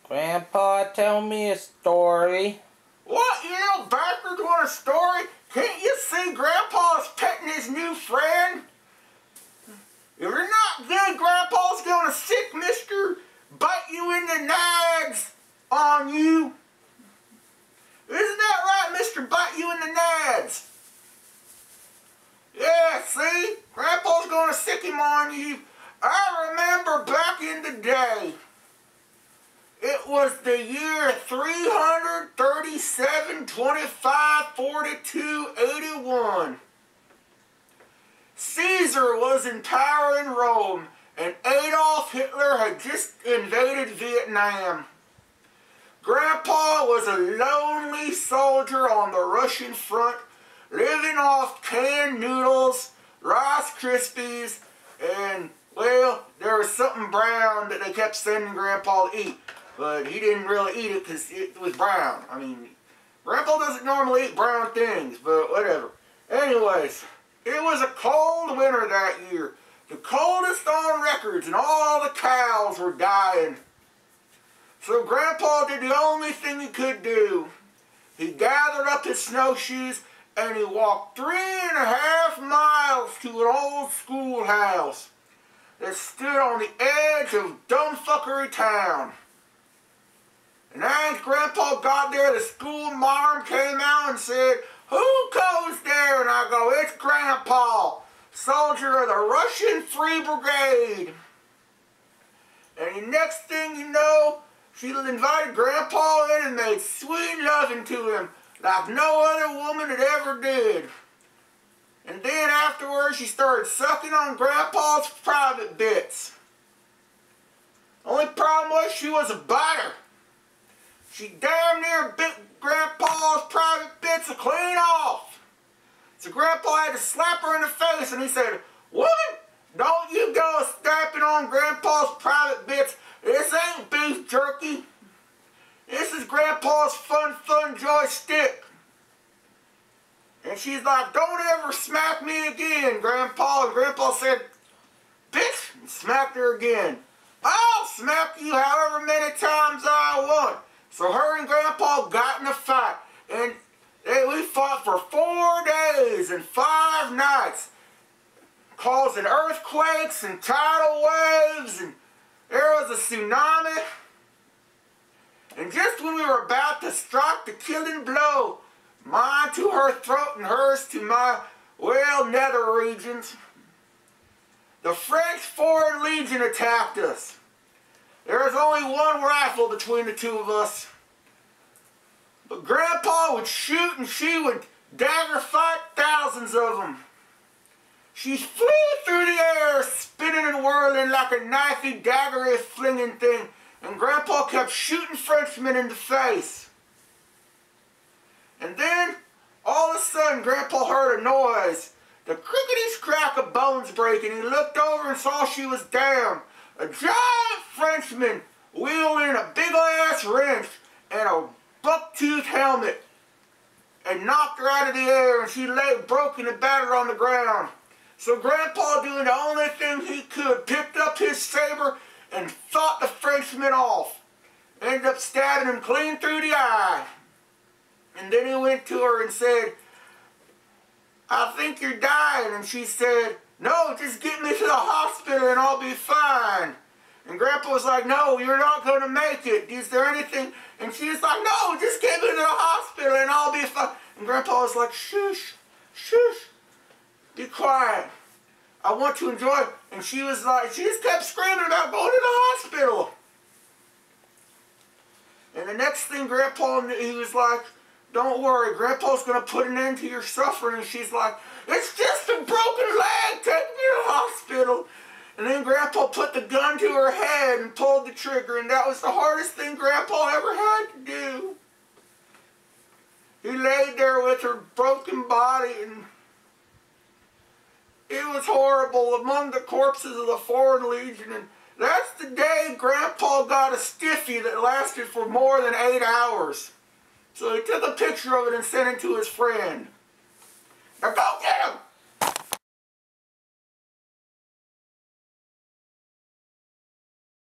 Grandpa, tell me a story. What, you little bastard, want a story? Can't you see Grandpa's petting his new friend? If you're not good, Grandpa's gonna sick mister bite you in the nads on you. Isn't that right, Mr. Bite you in the nads? Yeah, see? Grandpa's gonna sick him on you. I remember back in the day. It was the year 337, 25, 42, 81. Caesar was in power in Rome, and Adolf Hitler had just invaded Vietnam. Grandpa was a lonely soldier on the Russian front, living off canned noodles, Rice Krispies, and, well, there was something brown that they kept sending Grandpa to eat. But he didn't really eat it because it was brown. I mean, Grandpa doesn't normally eat brown things, but whatever. Anyways, it was a cold winter that year. The coldest on records, and all the cows were dying. So Grandpa did the only thing he could do. He gathered up his snowshoes and he walked 3.5 miles to an old schoolhouse that stood on the edge of dumbfuckery town. And as Grandpa got there, the school marm came out and said, "Who goes there?" And I go, "It's Grandpa, soldier of the Russian Free Brigade." And the next thing you know, she invited Grandpa in and made sweet loving to him like no other woman had ever did. And then afterwards, she started sucking on Grandpa's private bits. Only problem was she was a biter. She damn near bit Grandpa's private bits clean off. So Grandpa had to slap her in the face and he said, "Woman, don't you go stepping on Grandpa's private bits. This ain't beef jerky. This is Grandpa's fun joystick." And she's like, "Don't ever smack me again, Grandpa." And Grandpa said, "Bitch," and smacked her again. "I'll smack you however many times I want." So her and Grandpa got in a fight, and we fought for 4 days and 5 nights, causing earthquakes and tidal waves, and there was a tsunami. And just when we were about to strike the killing blow, mine to her throat and hers to my, well, nether regions, the French Foreign Legion attacked us. There was only one rifle between the two of us. But Grandpa would shoot and she would dagger fight thousands of them. She flew through the air, spinning and whirling like a knifey, daggery flinging thing, and Grandpa kept shooting Frenchmen in the face. And then, all of a sudden, Grandpa heard a noise. The crickety-crack of bones breaking. He looked over and saw she was down. A giant Frenchman wielding a big-ass wrench and a buck-toothed helmet, and knocked her out of the air, and she lay broken and battered on the ground. So Grandpa, doing the only thing he could, picked up his saber and fought the Frenchman off. Ended up stabbing him clean through the eye. And then he went to her and said, "I think you're dying." And she said, "No, just get me to the hospital and I'll be fine." And Grandpa was like, "No, you're not going to make it. Is there anything?" And she was like, "No, just get me to the hospital and I'll be fine." And Grandpa was like, "Shush, shush, be quiet. I want to enjoy it." And she was like, she just kept screaming about going to the hospital. And the next thing Grandpa knew, he was like, "Don't worry, Grandpa's going to put an end to your suffering." And she's like, "It's just a broken leg. Take me to the hospital." And then Grandpa put the gun to her head and pulled the trigger, and that was the hardest thing Grandpa ever had to do. He laid there with her broken body, and it was horrible, among the corpses of the Foreign Legion. And that's the day Grandpa got a stiffy that lasted for more than 8 hours. So he took a picture of it and sent it to his friend. "Now go get him!